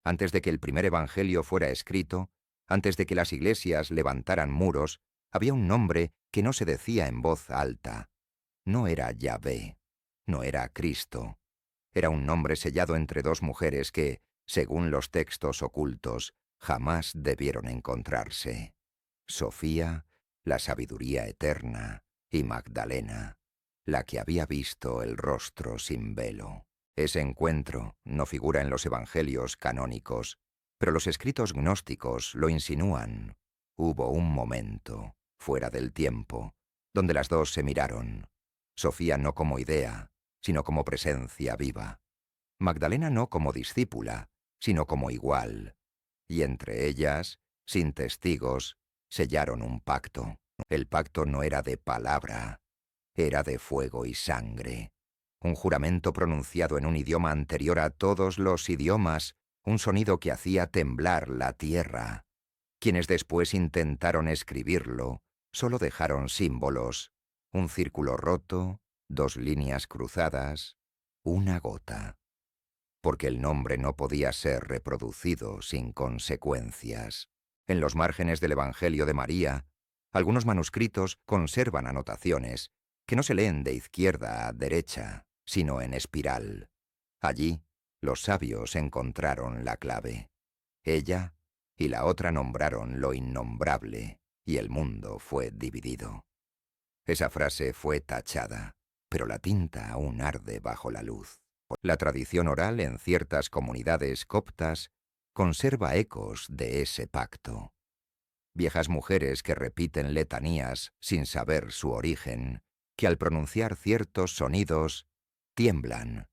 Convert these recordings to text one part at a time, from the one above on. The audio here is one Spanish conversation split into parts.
Antes de que el primer evangelio fuera escrito, antes de que las iglesias levantaran muros, había un nombre que no se decía en voz alta. No era Yahvé, no era Cristo. Era un nombre sellado entre dos mujeres que, según los textos ocultos, jamás debieron encontrarse. Sofía, la sabiduría eterna, y Magdalena, la que había visto el rostro sin velo. Ese encuentro no figura en los evangelios canónicos, pero los escritos gnósticos lo insinúan. Hubo un momento, fuera del tiempo, donde las dos se miraron. Sofía no como idea, sino como presencia viva. Magdalena no como discípula, sino como igual. Y entre ellas, sin testigos, sellaron un pacto. El pacto no era de palabra, era de fuego y sangre. Un juramento pronunciado en un idioma anterior a todos los idiomas, un sonido que hacía temblar la tierra. Quienes después intentaron escribirlo, solo dejaron símbolos: un círculo roto, dos líneas cruzadas, una gota. Porque el nombre no podía ser reproducido sin consecuencias. En los márgenes del Evangelio de María, algunos manuscritos conservan anotaciones que no se leen de izquierda a derecha, sino en espiral. Allí, los sabios encontraron la clave. Ella y la otra nombraron lo innombrable, y el mundo fue dividido. Esa frase fue tachada, pero la tinta aún arde bajo la luz. La tradición oral en ciertas comunidades coptas conserva ecos de ese pacto. Viejas mujeres que repiten letanías sin saber su origen, que al pronunciar ciertos sonidos tiemblan.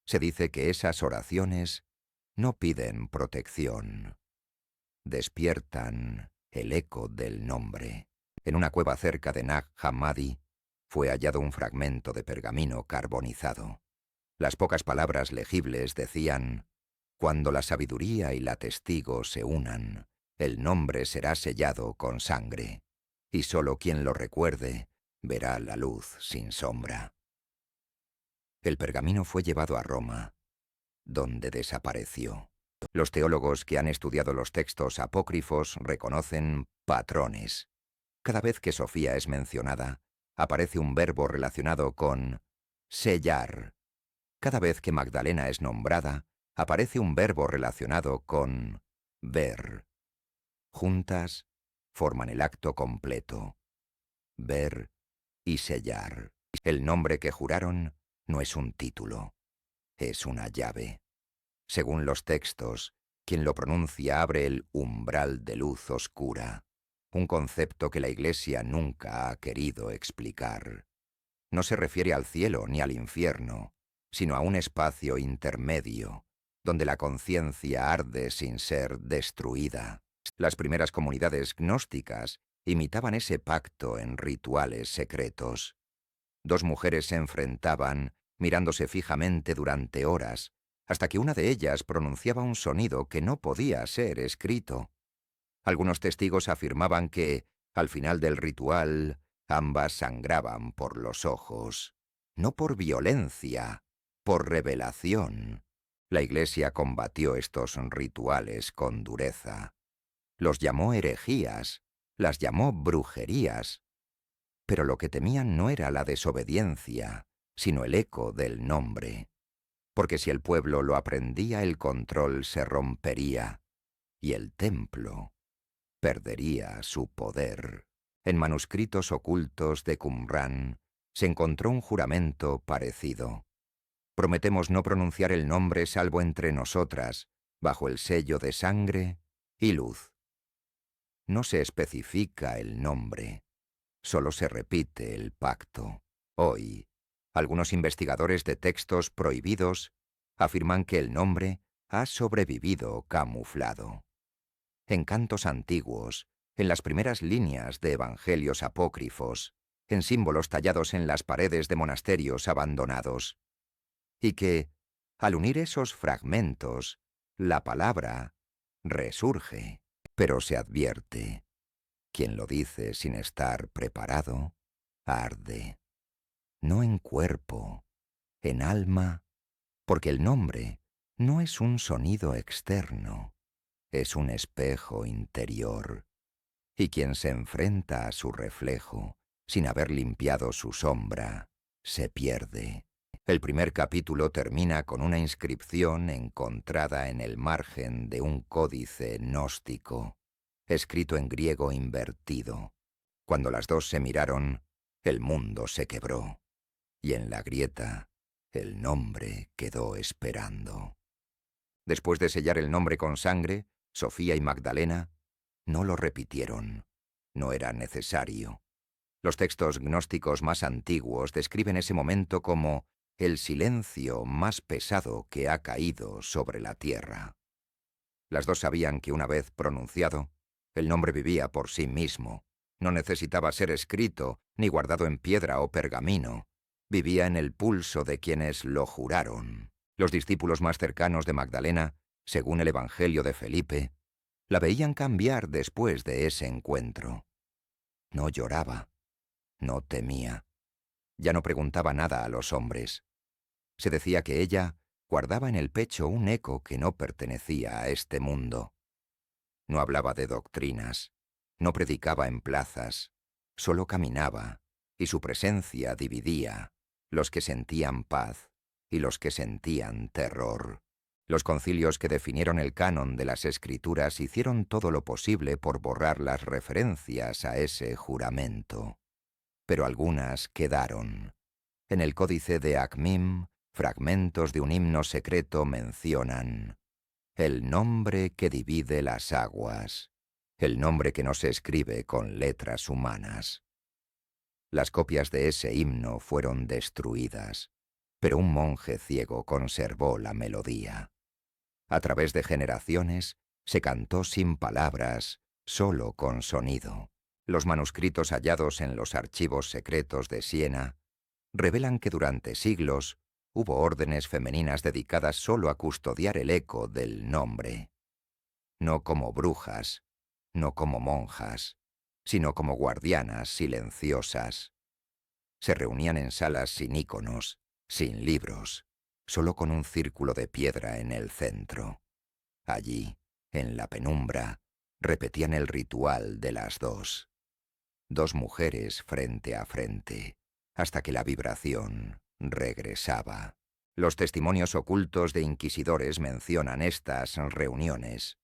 Se dice que esas oraciones no piden protección, despiertan el eco del nombre. En una cueva cerca de Nag Hammadi fue hallado un fragmento de pergamino carbonizado. Las pocas palabras legibles decían: cuando la sabiduría y la testigo se unan, el nombre será sellado con sangre, y sólo quien lo recuerde verá la luz sin sombra. El pergamino fue llevado a Roma, donde desapareció. Los teólogos que han estudiado los textos apócrifos reconocen patrones. Cada vez que Sofía es mencionada, aparece un verbo relacionado con sellar. Cada vez que Magdalena es nombrada, aparece un verbo relacionado con ver. Juntas forman el acto completo: ver y sellar. El nombre que juraron no es un título, es una llave. Según los textos, quien lo pronuncia abre el umbral de luz oscura, un concepto que la Iglesia nunca ha querido explicar. No se refiere al cielo ni al infierno, sino a un espacio intermedio, donde la conciencia arde sin ser destruida. Las primeras comunidades gnósticas imitaban ese pacto en rituales secretos. Dos mujeres se enfrentaban, mirándose fijamente durante horas, hasta que una de ellas pronunciaba un sonido que no podía ser escrito. Algunos testigos afirmaban que, al final del ritual, ambas sangraban por los ojos. No por violencia, por revelación. La Iglesia combatió estos rituales con dureza. Los llamó herejías, las llamó brujerías. Pero lo que temían no era la desobediencia, sino el eco del nombre. Porque si el pueblo lo aprendía, el control se rompería, y el templo perdería su poder. En manuscritos ocultos de Qumrán se encontró un juramento parecido. Prometemos no pronunciar el nombre salvo entre nosotras, bajo el sello de sangre y luz. No se especifica el nombre, solo se repite el pacto. Hoy, algunos investigadores de textos prohibidos afirman que el nombre ha sobrevivido camuflado. En cantos antiguos, en las primeras líneas de evangelios apócrifos, en símbolos tallados en las paredes de monasterios abandonados. Y que, al unir esos fragmentos, la palabra resurge, pero se advierte: quien lo dice sin estar preparado, arde. No en cuerpo, en alma, porque el nombre no es un sonido externo, es un espejo interior. Y quien se enfrenta a su reflejo, sin haber limpiado su sombra, se pierde. El primer capítulo termina con una inscripción encontrada en el margen de un códice gnóstico, escrito en griego invertido. Cuando las dos se miraron, el mundo se quebró, y en la grieta el nombre quedó esperando. Después de sellar el nombre con sangre, Sofía y Magdalena no lo repitieron. No era necesario. Los textos gnósticos más antiguos describen ese momento como el silencio más pesado que ha caído sobre la tierra. Las dos sabían que una vez pronunciado, el nombre vivía por sí mismo. No necesitaba ser escrito, ni guardado en piedra o pergamino. Vivía en el pulso de quienes lo juraron. Los discípulos más cercanos de Magdalena, según el Evangelio de Felipe, la veían cambiar después de ese encuentro. No lloraba, no temía. Ya no preguntaba nada a los hombres. Se decía que ella guardaba en el pecho un eco que no pertenecía a este mundo. No hablaba de doctrinas, no predicaba en plazas, solo caminaba, y su presencia dividía los que sentían paz y los que sentían terror. Los concilios que definieron el canon de las Escrituras hicieron todo lo posible por borrar las referencias a ese juramento. Pero algunas quedaron. En el códice de Acmim, fragmentos de un himno secreto mencionan el nombre que divide las aguas, el nombre que no se escribe con letras humanas. Las copias de ese himno fueron destruidas, pero un monje ciego conservó la melodía. A través de generaciones se cantó sin palabras, solo con sonido. Los manuscritos hallados en los archivos secretos de Siena revelan que durante siglos hubo órdenes femeninas dedicadas solo a custodiar el eco del nombre. No como brujas, no como monjas, sino como guardianas silenciosas. Se reunían en salas sin íconos, sin libros, solo con un círculo de piedra en el centro. Allí, en la penumbra, repetían el ritual de las dos. Dos mujeres frente a frente, hasta que la vibración regresaba. Los testimonios ocultos de inquisidores mencionan estas reuniones.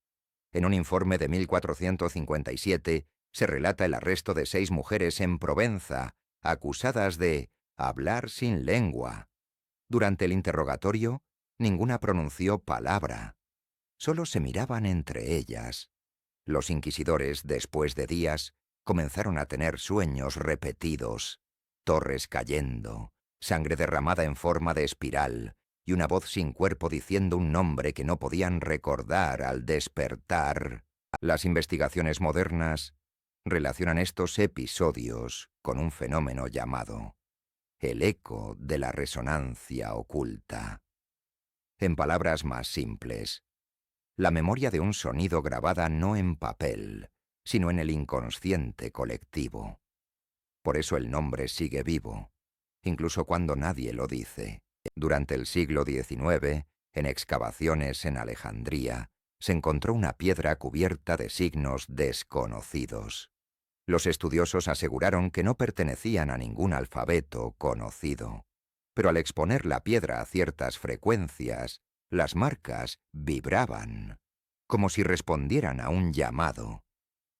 En un informe de 1457 se relata el arresto de 6 mujeres en Provenza, acusadas de hablar sin lengua. Durante el interrogatorio, ninguna pronunció palabra. Solo se miraban entre ellas. Los inquisidores, después de días, comenzaron a tener sueños repetidos, torres cayendo, sangre derramada en forma de espiral, y una voz sin cuerpo diciendo un nombre que no podían recordar al despertar. Las investigaciones modernas relacionan estos episodios con un fenómeno llamado el eco de la resonancia oculta. En palabras más simples, la memoria de un sonido grabada no en papel, sino en el inconsciente colectivo. Por eso el nombre sigue vivo, incluso cuando nadie lo dice. Durante el siglo XIX, en excavaciones en Alejandría, se encontró una piedra cubierta de signos desconocidos. Los estudiosos aseguraron que no pertenecían a ningún alfabeto conocido, pero al exponer la piedra a ciertas frecuencias, las marcas vibraban, como si respondieran a un llamado.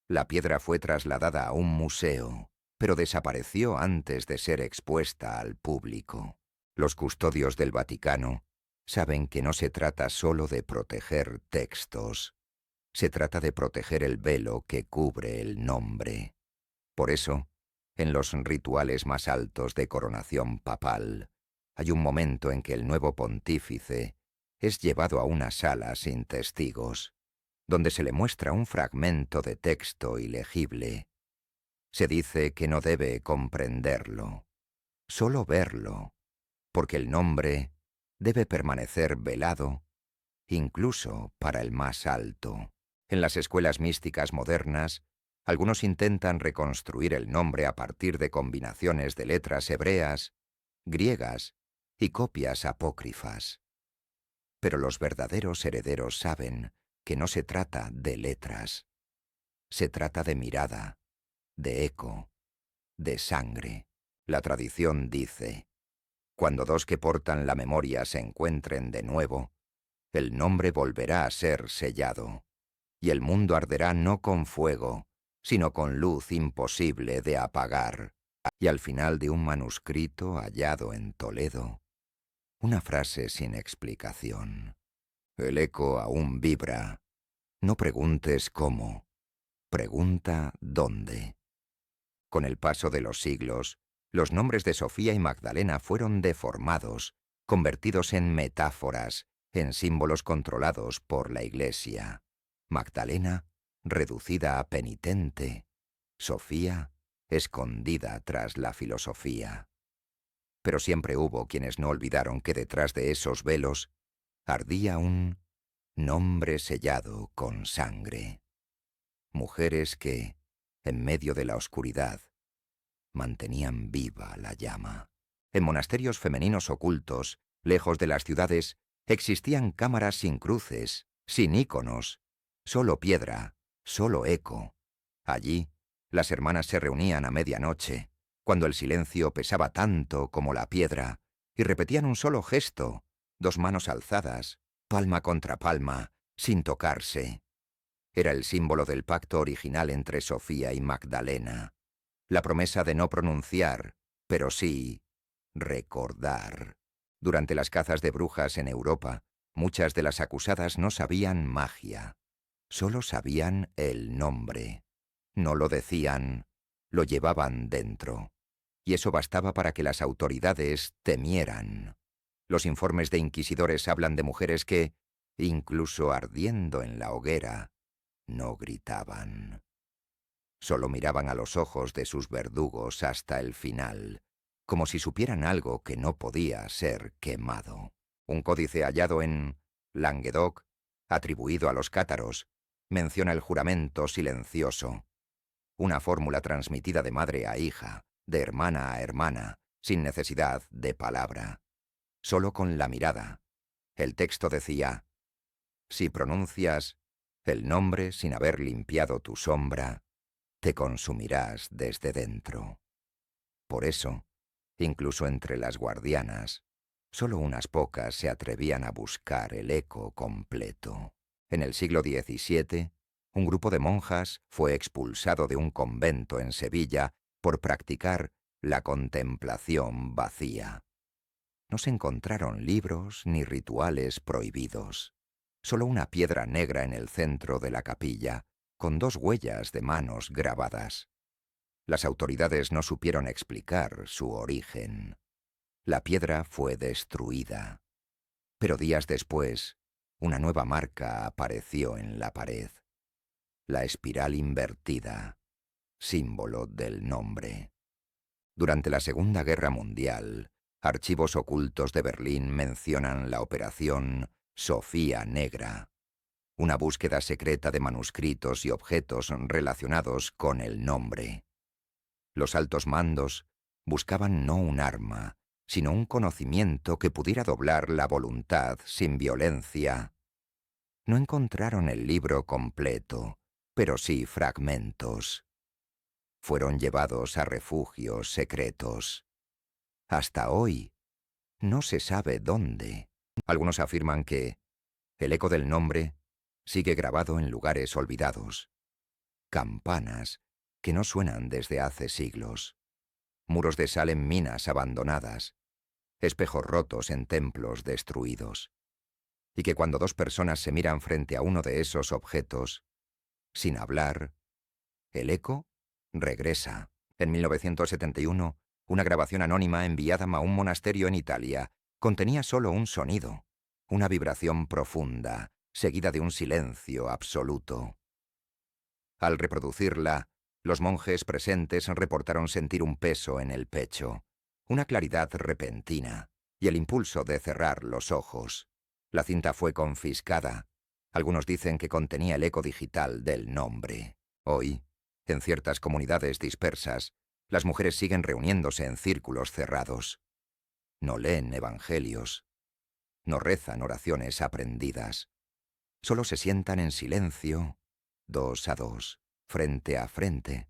La piedra fue trasladada a un museo, pero desapareció antes de ser expuesta al público. Los custodios del Vaticano saben que no se trata solo de proteger textos, se trata de proteger el velo que cubre el nombre. Por eso, en los rituales más altos de coronación papal, hay un momento en que el nuevo pontífice es llevado a una sala sin testigos, donde se le muestra un fragmento de texto ilegible. Se dice que no debe comprenderlo, solo verlo, porque el nombre debe permanecer velado, incluso para el más alto. En las escuelas místicas modernas, algunos intentan reconstruir el nombre a partir de combinaciones de letras hebreas, griegas y copias apócrifas. Pero los verdaderos herederos saben que no se trata de letras, se trata de mirada, de eco, de sangre. La tradición dice: cuando dos que portan la memoria se encuentren de nuevo, el nombre volverá a ser sellado, y el mundo arderá no con fuego, sino con luz imposible de apagar. Y al final de un manuscrito hallado en Toledo, una frase sin explicación. El eco aún vibra. No preguntes cómo, pregunta dónde. Con el paso de los siglos, los nombres de Sofía y Magdalena fueron deformados, convertidos en metáforas, en símbolos controlados por la Iglesia. Magdalena, reducida a penitente. Sofía, escondida tras la filosofía. Pero siempre hubo quienes no olvidaron que detrás de esos velos ardía un nombre sellado con sangre. Mujeres que, en medio de la oscuridad, mantenían viva la llama. En monasterios femeninos ocultos, lejos de las ciudades, existían cámaras sin cruces, sin íconos, solo piedra, solo eco. Allí, las hermanas se reunían a medianoche, cuando el silencio pesaba tanto como la piedra, y repetían un solo gesto, dos manos alzadas, palma contra palma, sin tocarse. Era el símbolo del pacto original entre Sofía y Magdalena. La promesa de no pronunciar, pero sí recordar. Durante las cazas de brujas en Europa, muchas de las acusadas no sabían magia. Solo sabían el nombre. No lo decían, lo llevaban dentro. Y eso bastaba para que las autoridades temieran. Los informes de inquisidores hablan de mujeres que, incluso ardiendo en la hoguera, no gritaban. Solo miraban a los ojos de sus verdugos hasta el final, como si supieran algo que no podía ser quemado. Un códice hallado en Languedoc, atribuido a los cátaros, menciona el juramento silencioso. Una fórmula transmitida de madre a hija, de hermana a hermana, sin necesidad de palabra. Solo con la mirada. El texto decía: si pronuncias el nombre sin haber limpiado tu sombra, te consumirás desde dentro. Por eso, incluso entre las guardianas, solo unas pocas se atrevían a buscar el eco completo. En el siglo XVII, un grupo de monjas fue expulsado de un convento en Sevilla por practicar la contemplación vacía. No se encontraron libros ni rituales prohibidos, solo una piedra negra en el centro de la capilla, con dos huellas de manos grabadas. Las autoridades no supieron explicar su origen. La piedra fue destruida. Pero días después, una nueva marca apareció en la pared. La espiral invertida, símbolo del nombre. Durante la Segunda Guerra Mundial, archivos ocultos de Berlín mencionan la operación Sofía Negra, una búsqueda secreta de manuscritos y objetos relacionados con el nombre. Los altos mandos buscaban no un arma, sino un conocimiento que pudiera doblar la voluntad sin violencia. No encontraron el libro completo, pero sí fragmentos. Fueron llevados a refugios secretos. Hasta hoy, no se sabe dónde. Algunos afirman que el eco del nombre sigue grabado en lugares olvidados. Campanas que no suenan desde hace siglos. Muros de sal en minas abandonadas. Espejos rotos en templos destruidos. Y que cuando dos personas se miran frente a uno de esos objetos, sin hablar, el eco regresa. En 1971, una grabación anónima enviada a un monasterio en Italia contenía solo un sonido, una vibración profunda, seguida de un silencio absoluto. Al reproducirla, los monjes presentes reportaron sentir un peso en el pecho, una claridad repentina y el impulso de cerrar los ojos. La cinta fue confiscada. Algunos dicen que contenía el eco digital del nombre. Hoy, en ciertas comunidades dispersas, las mujeres siguen reuniéndose en círculos cerrados. No leen evangelios. No rezan oraciones aprendidas. Solo se sientan en silencio, 2 a 2, frente a frente.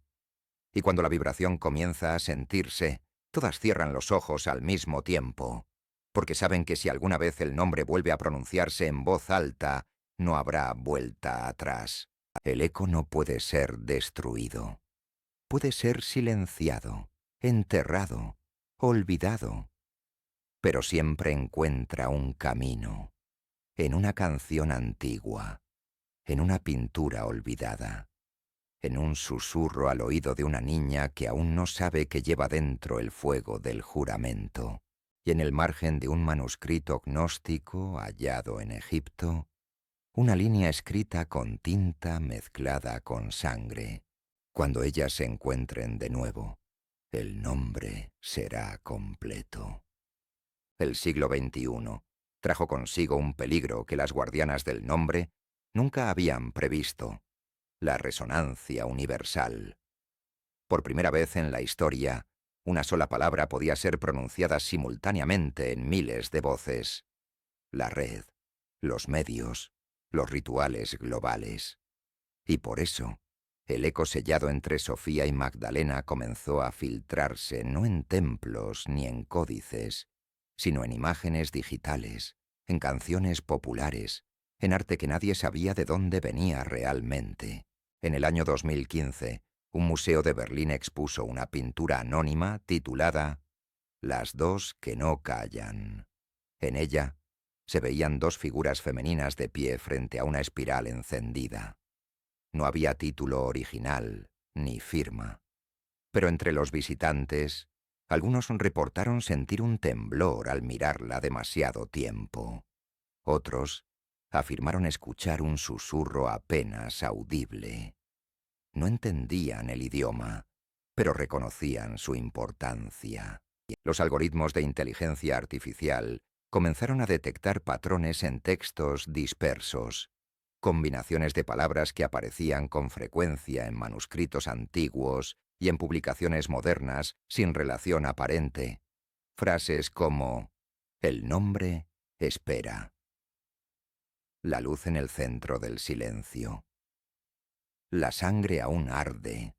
Y cuando la vibración comienza a sentirse, todas cierran los ojos al mismo tiempo, porque saben que si alguna vez el nombre vuelve a pronunciarse en voz alta, no habrá vuelta atrás. El eco no puede ser destruido. Puede ser silenciado, enterrado, olvidado, pero siempre encuentra un camino, en una canción antigua, en una pintura olvidada, en un susurro al oído de una niña que aún no sabe que lleva dentro el fuego del juramento, y en el margen de un manuscrito gnóstico hallado en Egipto, una línea escrita con tinta mezclada con sangre. Cuando ellas se encuentren de nuevo, el nombre será completo. El siglo XXI trajo consigo un peligro que las guardianas del nombre nunca habían previsto: la resonancia universal. Por primera vez en la historia, una sola palabra podía ser pronunciada simultáneamente en miles de voces. La red, los medios, los rituales globales. Y por eso, el eco sellado entre Sofía y Magdalena comenzó a filtrarse no en templos ni en códices, sino en imágenes digitales, en canciones populares, en arte que nadie sabía de dónde venía realmente. En el año 2015, un museo de Berlín expuso una pintura anónima titulada Las dos que no callan. En ella se veían dos figuras femeninas de pie frente a una espiral encendida. No había título original, ni firma. Pero entre los visitantes, algunos reportaron sentir un temblor al mirarla demasiado tiempo. Otros afirmaron escuchar un susurro apenas audible. No entendían el idioma, pero reconocían su importancia. Los algoritmos de inteligencia artificial comenzaron a detectar patrones en textos dispersos, combinaciones de palabras que aparecían con frecuencia en manuscritos antiguos y en publicaciones modernas sin relación aparente. Frases como «El nombre espera», «La luz en el centro del silencio», «La sangre aún arde».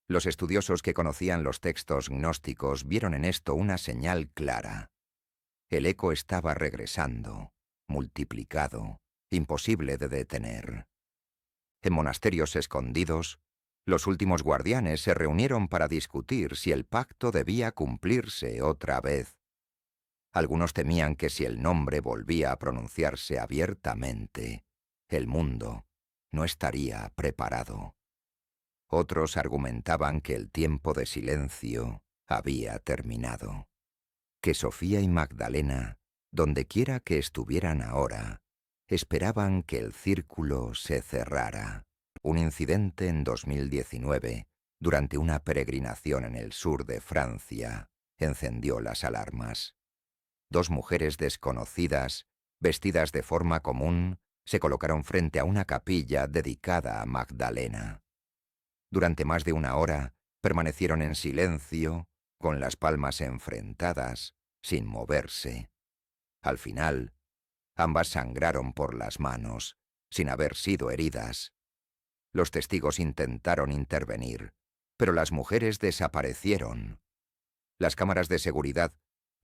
Los estudiosos que conocían los textos gnósticos vieron en esto una señal clara. El eco estaba regresando, multiplicado, imposible de detener. En monasterios escondidos, los últimos guardianes se reunieron para discutir si el pacto debía cumplirse otra vez. Algunos temían que si el nombre volvía a pronunciarse abiertamente, el mundo no estaría preparado. Otros argumentaban que el tiempo de silencio había terminado, que Sofía y Magdalena, dondequiera que estuvieran ahora, esperaban que el círculo se cerrara. Un incidente en 2019, durante una peregrinación en el sur de Francia, encendió las alarmas. Dos mujeres desconocidas, vestidas de forma común, se colocaron frente a una capilla dedicada a Magdalena. Durante más de una hora, permanecieron en silencio, con las palmas enfrentadas, sin moverse. Al final, ambas sangraron por las manos, sin haber sido heridas. Los testigos intentaron intervenir, pero las mujeres desaparecieron. Las cámaras de seguridad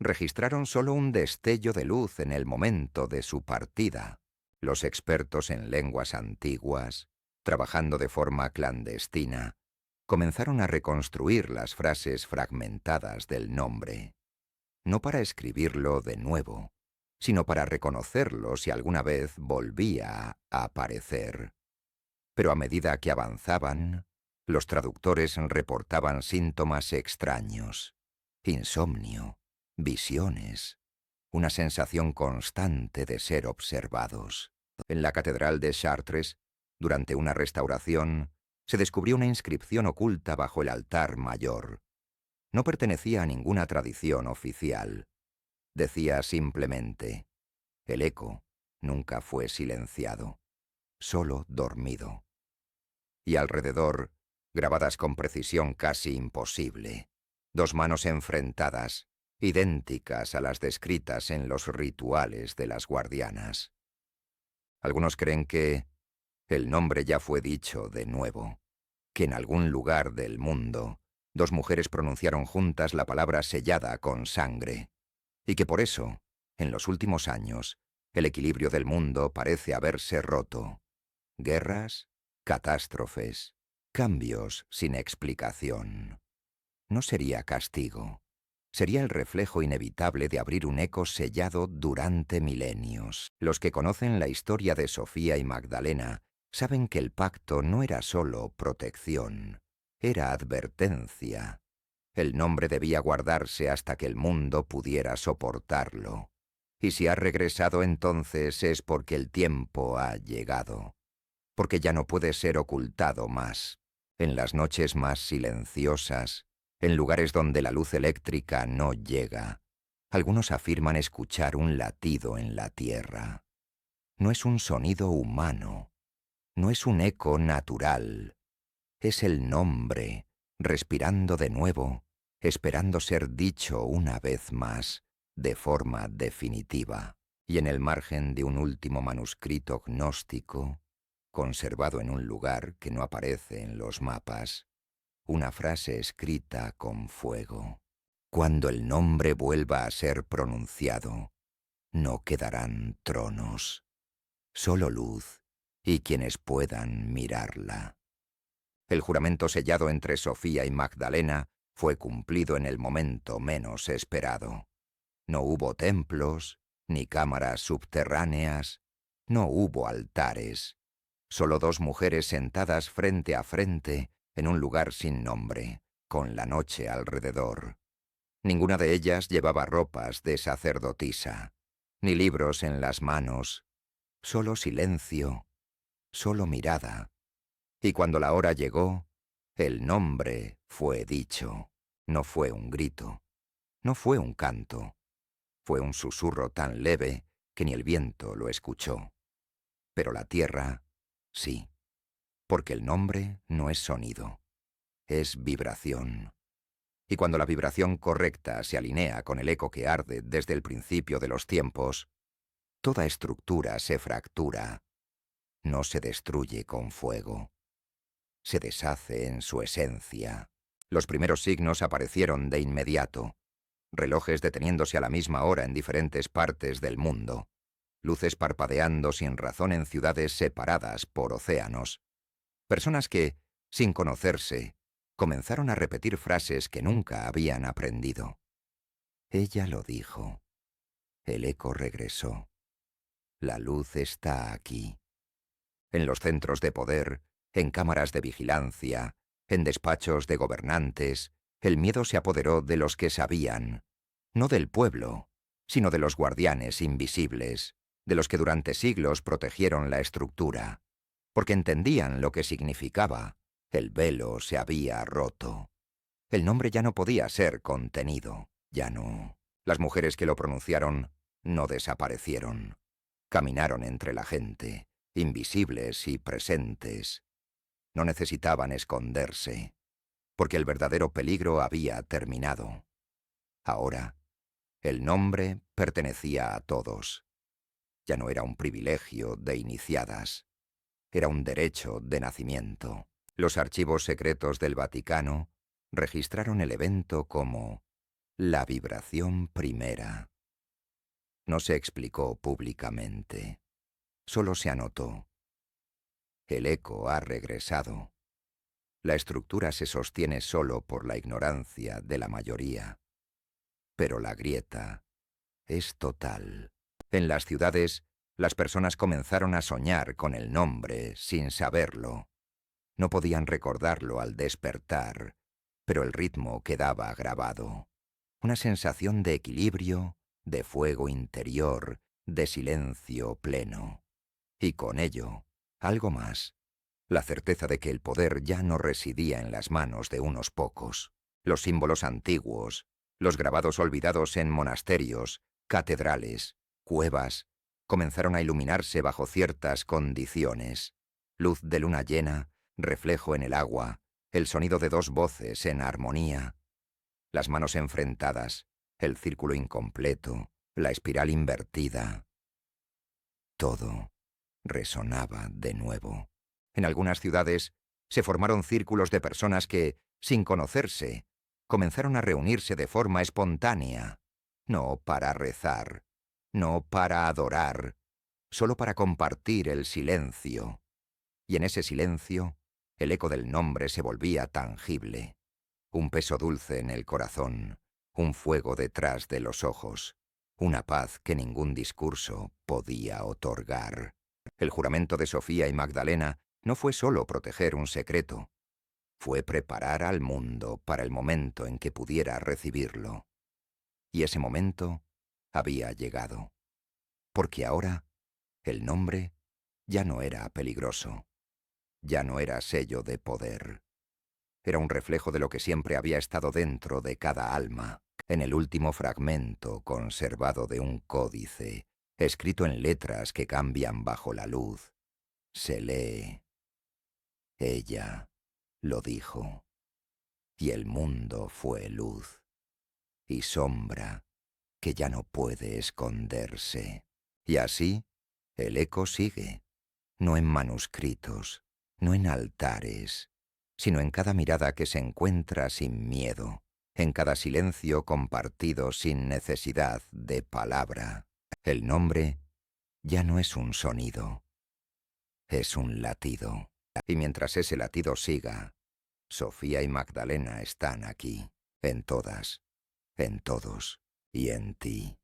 registraron solo un destello de luz en el momento de su partida. Los expertos en lenguas antiguas, trabajando de forma clandestina, comenzaron a reconstruir las frases fragmentadas del nombre, no para escribirlo de nuevo, sino para reconocerlo si alguna vez volvía a aparecer. Pero a medida que avanzaban, los traductores reportaban síntomas extraños: insomnio, visiones, una sensación constante de ser observados. En la catedral de Chartres, durante una restauración, se descubrió una inscripción oculta bajo el altar mayor. No pertenecía a ninguna tradición oficial. Decía simplemente: el eco nunca fue silenciado, solo dormido. Y alrededor, grabadas con precisión casi imposible, dos manos enfrentadas, idénticas a las descritas en los rituales de las guardianas. Algunos creen que el nombre ya fue dicho de nuevo, que en algún lugar del mundo dos mujeres pronunciaron juntas la palabra sellada con sangre, y que por eso, en los últimos años, el equilibrio del mundo parece haberse roto. Guerras, catástrofes, cambios sin explicación. No sería castigo. Sería el reflejo inevitable de abrir un eco sellado durante milenios. Los que conocen la historia de Sofía y Magdalena saben que el pacto no era solo protección, era advertencia. El nombre debía guardarse hasta que el mundo pudiera soportarlo. Y si ha regresado entonces es porque el tiempo ha llegado, porque ya no puede ser ocultado más. En las noches más silenciosas, en lugares donde la luz eléctrica no llega, algunos afirman escuchar un latido en la tierra. No es un sonido humano, no es un eco natural, es el nombre, respirando de nuevo, esperando ser dicho una vez más, de forma definitiva. Y en el margen de un último manuscrito gnóstico, conservado en un lugar que no aparece en los mapas, una frase escrita con fuego. Cuando el nombre vuelva a ser pronunciado, no quedarán tronos, solo luz y quienes puedan mirarla. El juramento sellado entre Sofía y Magdalena fue cumplido en el momento menos esperado. No hubo templos, ni cámaras subterráneas, no hubo altares, solo dos mujeres sentadas frente a frente en un lugar sin nombre, con la noche alrededor. Ninguna de ellas llevaba ropas de sacerdotisa, ni libros en las manos, solo silencio, solo mirada. Y cuando la hora llegó, el nombre fue dicho. No fue un grito, no fue un canto, fue un susurro tan leve que ni el viento lo escuchó. Pero la tierra, sí, porque el nombre no es sonido, es vibración. Y cuando la vibración correcta se alinea con el eco que arde desde el principio de los tiempos, toda estructura se fractura, no se destruye con fuego, se deshace en su esencia. Los primeros signos aparecieron de inmediato, relojes deteniéndose a la misma hora en diferentes partes del mundo, luces parpadeando sin razón en ciudades separadas por océanos, personas que, sin conocerse, comenzaron a repetir frases que nunca habían aprendido. Ella lo dijo. El eco regresó. La luz está aquí. En los centros de poder, en cámaras de vigilancia, en despachos de gobernantes, el miedo se apoderó de los que sabían, no del pueblo, sino de los guardianes invisibles, de los que durante siglos protegieron la estructura, porque entendían lo que significaba. El velo se había roto. El nombre ya no podía ser contenido, ya no. Las mujeres que lo pronunciaron no desaparecieron. Caminaron entre la gente, invisibles y presentes. No necesitaban esconderse, porque el verdadero peligro había terminado. Ahora, el nombre pertenecía a todos. Ya no era un privilegio de iniciadas, era un derecho de nacimiento. Los archivos secretos del Vaticano registraron el evento como la vibración primera. No se explicó públicamente, solo se anotó. El eco ha regresado. La estructura se sostiene solo por la ignorancia de la mayoría. Pero la grieta es total. En las ciudades, las personas comenzaron a soñar con el nombre sin saberlo. No podían recordarlo al despertar, pero el ritmo quedaba grabado. Una sensación de equilibrio, de fuego interior, de silencio pleno. Y con ello, algo más. La certeza de que el poder ya no residía en las manos de unos pocos. Los símbolos antiguos, los grabados olvidados en monasterios, catedrales, cuevas, comenzaron a iluminarse bajo ciertas condiciones. Luz de luna llena, reflejo en el agua, el sonido de dos voces en armonía. Las manos enfrentadas, el círculo incompleto, la espiral invertida. Todo resonaba de nuevo. En algunas ciudades se formaron círculos de personas que, sin conocerse, comenzaron a reunirse de forma espontánea, no para rezar, no para adorar, solo para compartir el silencio. Y en ese silencio, el eco del nombre se volvía tangible. Un peso dulce en el corazón, un fuego detrás de los ojos, una paz que ningún discurso podía otorgar. El juramento de Sofía y Magdalena no fue solo proteger un secreto, fue preparar al mundo para el momento en que pudiera recibirlo. Y ese momento había llegado. Porque ahora, el nombre ya no era peligroso, ya no era sello de poder. Era un reflejo de lo que siempre había estado dentro de cada alma, en el último fragmento conservado de un códice, escrito en letras que cambian bajo la luz. Se lee: ella lo dijo, y el mundo fue luz, y sombra que ya no puede esconderse. Y así, el eco sigue, no en manuscritos, no en altares, sino en cada mirada que se encuentra sin miedo, en cada silencio compartido sin necesidad de palabra. El nombre ya no es un sonido, es un latido. Y mientras ese latido siga, Sofía y Magdalena están aquí, en todas, en todos y en ti.